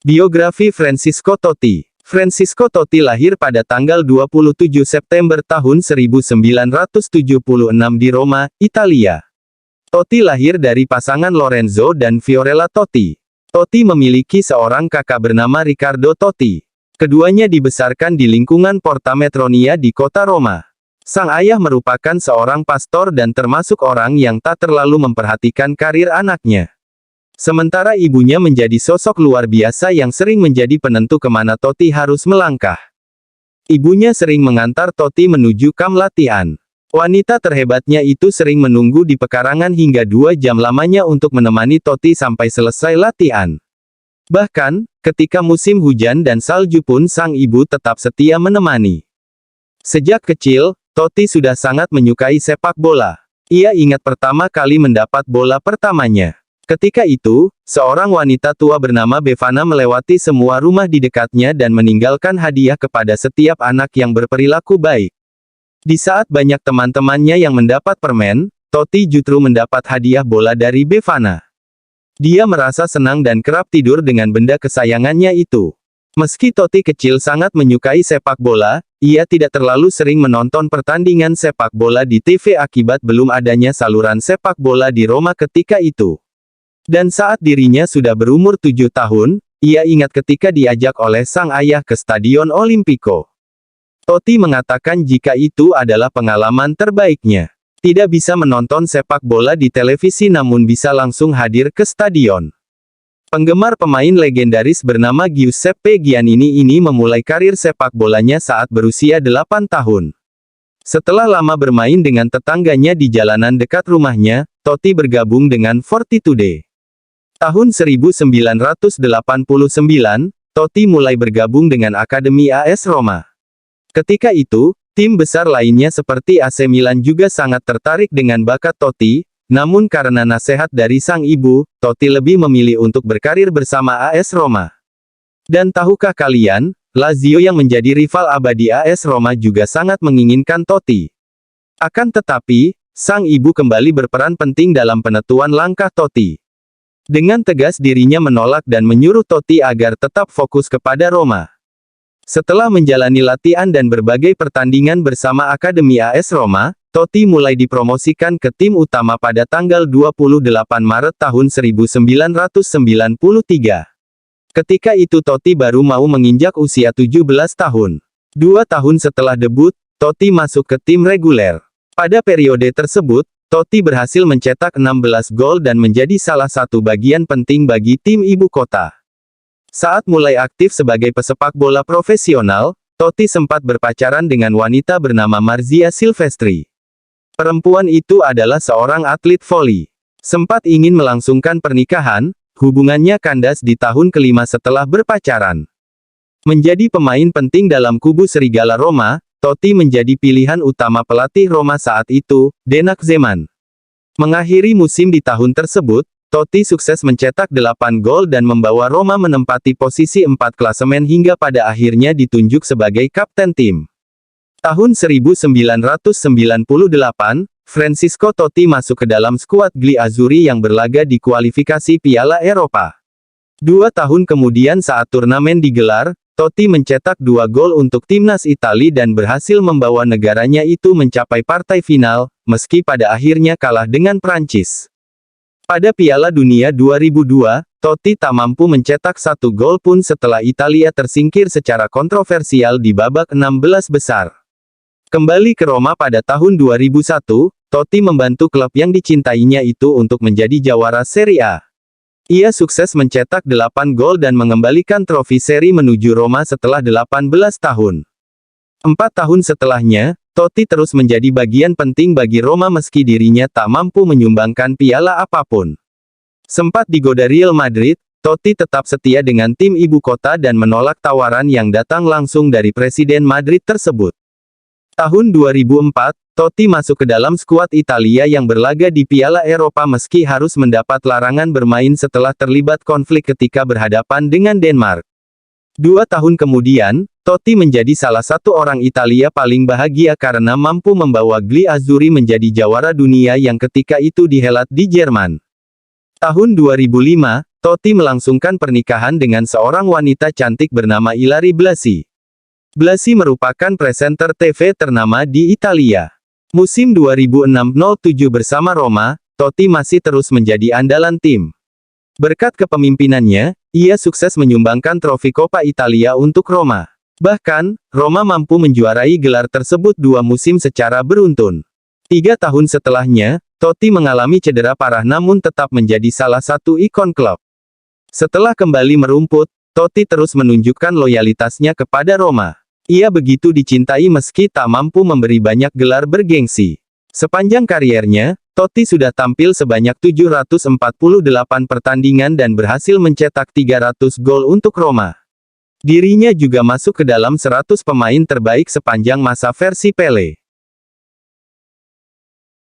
Biografi Francesco Totti. Francesco Totti lahir pada tanggal 27 September tahun 1976 di Roma, Italia. Totti lahir dari pasangan Lorenzo dan Fiorella Totti. Totti memiliki seorang kakak bernama Riccardo Totti. Keduanya dibesarkan di lingkungan Porta Metronia di kota Roma. Sang ayah merupakan seorang pastor dan termasuk orang yang tak terlalu memperhatikan karir anaknya. Sementara ibunya menjadi sosok luar biasa yang sering menjadi penentu kemana Totti harus melangkah. Ibunya sering mengantar Totti menuju kamp latihan. Wanita terhebatnya itu sering menunggu di pekarangan hingga 2 jam lamanya untuk menemani Totti sampai selesai latihan. Bahkan, ketika musim hujan dan salju pun sang ibu tetap setia menemani. Sejak kecil, Totti sudah sangat menyukai sepak bola. Ia ingat pertama kali mendapat bola pertamanya. Ketika itu, seorang wanita tua bernama Befana melewati semua rumah di dekatnya dan meninggalkan hadiah kepada setiap anak yang berperilaku baik. Di saat banyak teman-temannya yang mendapat permen, Totti justru mendapat hadiah bola dari Befana. Dia merasa senang dan kerap tidur dengan benda kesayangannya itu. Meski Totti kecil sangat menyukai sepak bola, ia tidak terlalu sering menonton pertandingan sepak bola di TV akibat belum adanya saluran sepak bola di Roma ketika itu. Dan saat dirinya sudah berumur 7 tahun, ia ingat ketika diajak oleh sang ayah ke Stadion Olimpico. Totti mengatakan jika itu adalah pengalaman terbaiknya. Tidak bisa menonton sepak bola di televisi namun bisa langsung hadir ke stadion. Penggemar pemain legendaris bernama Giuseppe Giannini ini memulai karir sepak bolanya saat berusia 8 tahun. Setelah lama bermain dengan tetangganya di jalanan dekat rumahnya, Totti bergabung dengan Fortitude. Tahun 1989, Totti mulai bergabung dengan Akademi AS Roma. Ketika itu, tim besar lainnya seperti AC Milan juga sangat tertarik dengan bakat Totti, namun karena nasihat dari sang ibu, Totti lebih memilih untuk berkarir bersama AS Roma. Dan tahukah kalian, Lazio yang menjadi rival abadi AS Roma juga sangat menginginkan Totti. Akan tetapi, sang ibu kembali berperan penting dalam penentuan langkah Totti. Dengan tegas dirinya menolak dan menyuruh Totti agar tetap fokus kepada Roma. Setelah menjalani latihan dan berbagai pertandingan bersama Akademi AS Roma, Totti mulai dipromosikan ke tim utama pada tanggal 28 Maret tahun 1993. Ketika itu Totti baru mau menginjak usia 17 tahun. 2 tahun setelah debut, Totti masuk ke tim reguler. Pada periode tersebut, Totti berhasil mencetak 16 gol dan menjadi salah satu bagian penting bagi tim ibu kota. Saat mulai aktif sebagai pesepak bola profesional, Totti sempat berpacaran dengan wanita bernama Marzia Silvestri. Perempuan itu adalah seorang atlet voli. Sempat ingin melangsungkan pernikahan, hubungannya kandas di tahun kelima setelah berpacaran. Menjadi pemain penting dalam kubu Serigala Roma, Totti menjadi pilihan utama pelatih Roma saat itu, Denak Zeman. Mengakhiri musim di tahun tersebut, Totti sukses mencetak 8 gol dan membawa Roma menempati posisi 4 klasemen hingga pada akhirnya ditunjuk sebagai kapten tim. Tahun 1998, Francesco Totti masuk ke dalam skuad Gli Azzurri yang berlaga di kualifikasi Piala Eropa. 2 tahun kemudian saat turnamen digelar, Totti mencetak 2 gol untuk timnas Italia dan berhasil membawa negaranya itu mencapai partai final, meski pada akhirnya kalah dengan Prancis. Pada Piala Dunia 2002, Totti tak mampu mencetak 1 gol pun setelah Italia tersingkir secara kontroversial di babak 16 besar. Kembali ke Roma pada tahun 2001, Totti membantu klub yang dicintainya itu untuk menjadi jawara Serie A. Ia sukses mencetak 8 gol dan mengembalikan trofi seri menuju Roma setelah 18 tahun. 4 tahun setelahnya, Totti terus menjadi bagian penting bagi Roma meski dirinya tak mampu menyumbangkan piala apapun. Sempat digoda Real Madrid, Totti tetap setia dengan tim ibu kota dan menolak tawaran yang datang langsung dari Presiden Madrid tersebut. Tahun 2004, Totti masuk ke dalam skuad Italia yang berlaga di Piala Eropa meski harus mendapat larangan bermain setelah terlibat konflik ketika berhadapan dengan Denmark. 2 tahun kemudian, Totti menjadi salah satu orang Italia paling bahagia karena mampu membawa Gli Azzurri menjadi jawara dunia yang ketika itu dihelat di Jerman. Tahun 2005, Totti melangsungkan pernikahan dengan seorang wanita cantik bernama Ilari Blasi. Blasi merupakan presenter TV ternama di Italia. Musim 2006-07 bersama Roma, Totti masih terus menjadi andalan tim. Berkat kepemimpinannya, ia sukses menyumbangkan trofi Coppa Italia untuk Roma. Bahkan, Roma mampu menjuarai gelar tersebut 2 musim secara beruntun. 3 tahun setelahnya, Totti mengalami cedera parah namun tetap menjadi salah satu ikon klub. Setelah kembali merumput, Totti terus menunjukkan loyalitasnya kepada Roma. Ia begitu dicintai meski tak mampu memberi banyak gelar bergengsi. Sepanjang kariernya, Totti sudah tampil sebanyak 748 pertandingan dan berhasil mencetak 300 gol untuk Roma. Dirinya juga masuk ke dalam 100 pemain terbaik sepanjang masa versi Pele.